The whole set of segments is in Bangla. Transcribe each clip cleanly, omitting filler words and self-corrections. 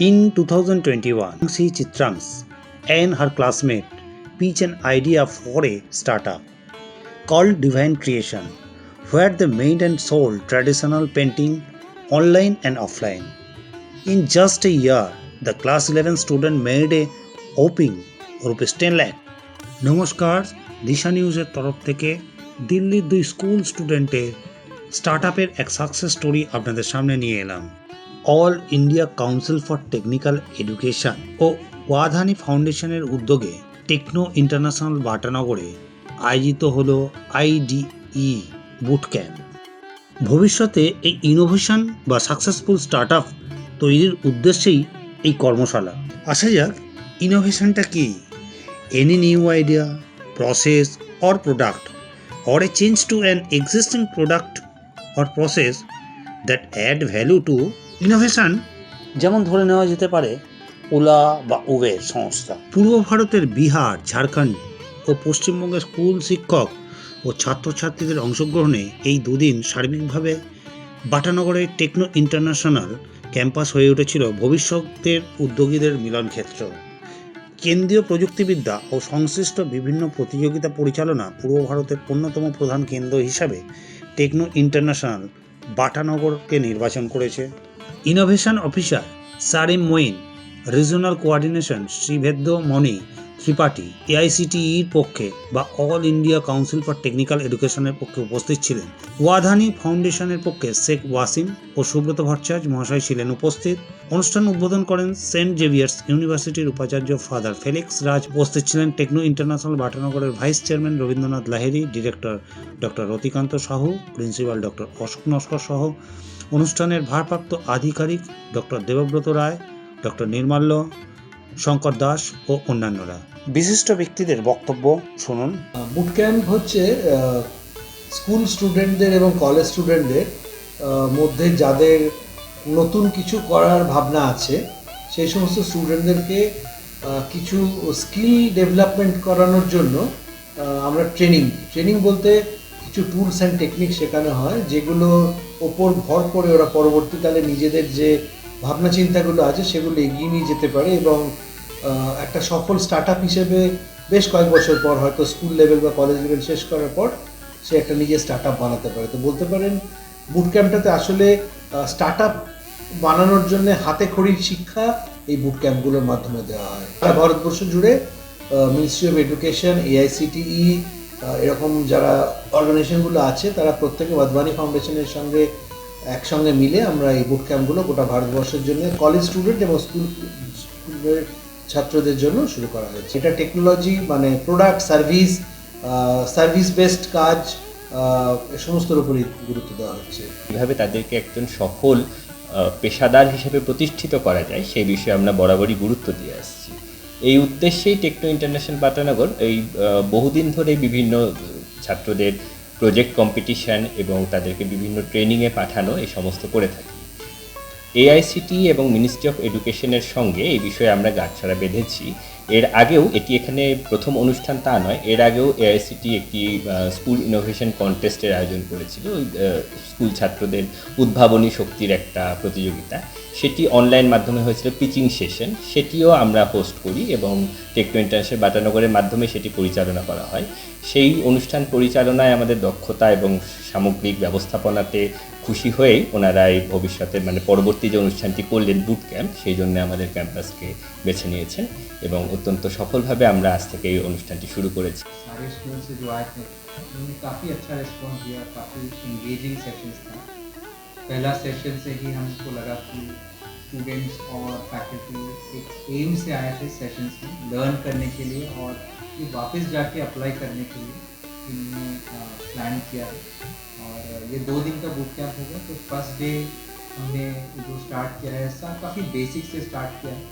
In 2021, Shi Chitrangs and her classmate pitched an idea for a startup called Divine Creation, where they made and sold traditional painting online and offline. In just a year, the class 11 student made a whopping rupees 10 lakh. নমস্কার, দিশা নিউজের তরফ থেকে দিল্লির দুই স্কুল স্টুডেন্টের স্টার্টআপের এক সাকসেস স্টোরি আপনাদের সামনে নিয়ে এলাম। All India council for technical education ও ওয়াধানি ফাউন্ডেশনের উদ্যোগে টেকনো ইন্টারন্যাশনাল বাটানগরে আয়োজিত হলো আইডিই বুট ক্যাম্প। ভবিষ্যতে এই ইনোভেশন বা সাকসেসফুল স্টার্টআপ তৈরির উদ্দেশ্যেই এই কর্মশালা। আসা যাক, ইনোভেশনটা কি? Any new idea, process or product or a change to an existing product or process that add value to innovation, যেমন ধরে নেওয়া যেতে পারে ওলা বা উবের সংস্থা। পূর্ব ভারতের বিহার, ঝাড়খণ্ড ও পশ্চিমবঙ্গের স্কুল শিক্ষক ও ছাত্রছাত্রীদের অংশগ্রহণে এই দুদিন সার্বিকভাবে বাটানগরের টেকনো ইন্টারন্যাশনাল ক্যাম্পাস হয়ে উঠেছিল ভবিষ্যতের উদ্যোগীদের মিলনক্ষেত্র। কেন্দ্রীয় প্রযুক্তিবিদ্যা ও সংশ্লিষ্ট বিভিন্ন প্রতিযোগিতা পরিচালনা পূর্ব ভারতের অন্যতম প্রধান কেন্দ্র হিসাবে টেকনো ইন্টারন্যাশনাল বাটানগরকে নির্বাচন করেছে। Innovation officer Sarim Moin, regional coordination Shrivedya Mani Tripathi এআইসিটিইর পক্ষে বা all India council for technical এডুকেশনের পক্ষে উপস্থিত ছিলেন। ওয়াধানি ফাউন্ডেশনের পক্ষে শেখ ওয়াসিম ও সুব্রত ভট্টাচার্য মহাশয় ছিলেন উপস্থিত। অনুষ্ঠান উদ্বোধন করেন সেন্ট জেভিয়ার্স ইউনিভার্সিটির উপাচার্য ফাদার ফেলিক্স রাজ। উপস্থিত ছিলেন টেকনো ইন্টারন্যাশনাল বাটানগরের vice chairman Rabindranath Lahiri, director doctor Ratikanta Sahu, principal doctor Ashok Naskar সহ অনুষ্ঠানের ভারপ্রাপ্ত আধিকারিক ডক্টর দেবব্রত রায়, ডক্টর নির্মাল্য শঙ্কর দাস ও অন্যান্যরা। বিশিষ্ট ব্যক্তিদের বক্তব্য শুনুন। বুট ক্যাম্প হচ্ছে স্কুল স্টুডেন্টদের এবং কলেজ স্টুডেন্টদের মধ্যে যাদের নতুন কিছু করার ভাবনা আছে সেই সমস্ত স্টুডেন্টদেরকে কিছু স্কিল ডেভেলপমেন্ট করানোর জন্য আমরা ট্রেনিং বলতে কিছু টুলস অ্যান্ড টেকনিক শেখানো হয়, যেগুলোর ওপর ভর করে ওরা পরবর্তীকালে নিজেদের যে ভাবনা চিন্তাগুলো আছে সেগুলো এগিয়ে নিয়ে যেতে পারে এবং একটা সফল স্টার্টআপ হিসেবে বেশ কয়েক বছর পর, হয়তো স্কুল লেভেল বা কলেজ লেভেল শেষ করার পর, সে একটা নিজের স্টার্টআপ বানাতে পারে। তো বলতে পারেন বুট ক্যাম্পটাতে আসলে স্টার্টআপ বানানোর জন্য হাতে খড়ির শিক্ষা এই বুট ক্যাম্পগুলোর মাধ্যমে দেওয়া হয়। সারা ভারতবর্ষ জুড়ে মিনিস্ট্রি অফ এডুকেশন, এআইসিটিই এরকম যারা অর্গানাইজেশনগুলো আছে তারা প্রত্যেকে ওয়াধবানি ফাউন্ডেশনের সঙ্গে একসঙ্গে মিলে আমরা এই বুট ক্যাম্পগুলো গোটা ভারতবর্ষের জন্য কলেজ স্টুডেন্ট এবং স্কুলের ছাত্রদের জন্য শুরু করা হয়েছে। এটা টেকনোলজি মানে প্রোডাক্ট, সার্ভিস বেসড কাজ সমস্তর উপরই গুরুত্ব দেওয়া হচ্ছে। কীভাবে তাদেরকে একজন সফল পেশাদার হিসেবে প্রতিষ্ঠিত করা যায় সেই বিষয়ে আমরা বরাবরই গুরুত্ব দিয়ে আসছি। এই উদ্দেশ্যেই টেকনো ইন্টারন্যাশনাল বাটানগর এই বহুদিন ধরে বিভিন্ন ছাত্রদের প্রজেক্ট কম্পিটিশান এবং তাদেরকে বিভিন্ন ট্রেনিংয়ে পাঠানো এই সমস্ত করে থাকি। এআইসিটি এবং মিনিস্ট্রি অফ এডুকেশনের সঙ্গে এই বিষয়ে আমরা গাঁটছড়া বেঁধেছি। এর আগেও এটি এখানে প্রথম অনুষ্ঠান তা নয়, এর আগেও এআইসিটি একটি স্কুল ইনোভেশন কন্টেস্টের আয়োজন করেছিল, স্কুল ছাত্রদের উদ্ভাবনী শক্তির একটা প্রতিযোগিতা। সেটি অনলাইন মাধ্যমে হয়েছিল পিচিং সেশন, সেটিও আমরা হোস্ট করি এবং টেকনো ইন্টারন্যাশনাল বাটানগরের মাধ্যমে সেটি পরিচালনা করা হয়। সেই অনুষ্ঠান পরিচালনায় আমাদের দক্ষতা এবং সামগ্রিক ব্যবস্থাপনাতে খুশি হয়েই ওনারা এই ভবিষ্যতে পরবর্তী যে অনুষ্ঠানটি করলেন বুট ক্যাম্প, সেই জন্য আমাদের ক্যাম্পাসকে বেছে নিয়েছেন এবং অত্যন্ত সফলভাবে আমরা আজ থেকে এই অনুষ্ঠানটি শুরু করেছি। सारे स्कूल से जो आए थे उन्होंने काफ़ी अच्छा रिस्पॉन्स दिया, काफ़ी इंगेजिंग सेशंस था। पहला सेशन से ही हमको लगा कि स्टूडेंट्स और फैकल्टी एक एम से आए थे सेशंस में लर्न करने के लिए और ये वापस जाके अप्लाई करने के लिए इन्होंने प्लान किया है। और ये 2 दिन का बूट कैंप होगा। तो फर्स्ट डे हमने जो स्टार्ट किया है सब काफ़ी बेसिक से स्टार्ट किया है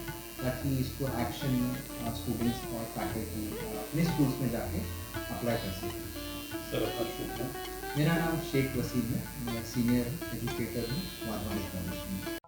ताकि इसको एक्शन में स्टूडेंट्स और फैकल्टी अपने स्कूल्स में जाके अप्लाई कर सकें। मेरा नाम शेख वसीम है, मैं सीनियर एजुकेटर हूँ वाधवानी फाउंडेशन में।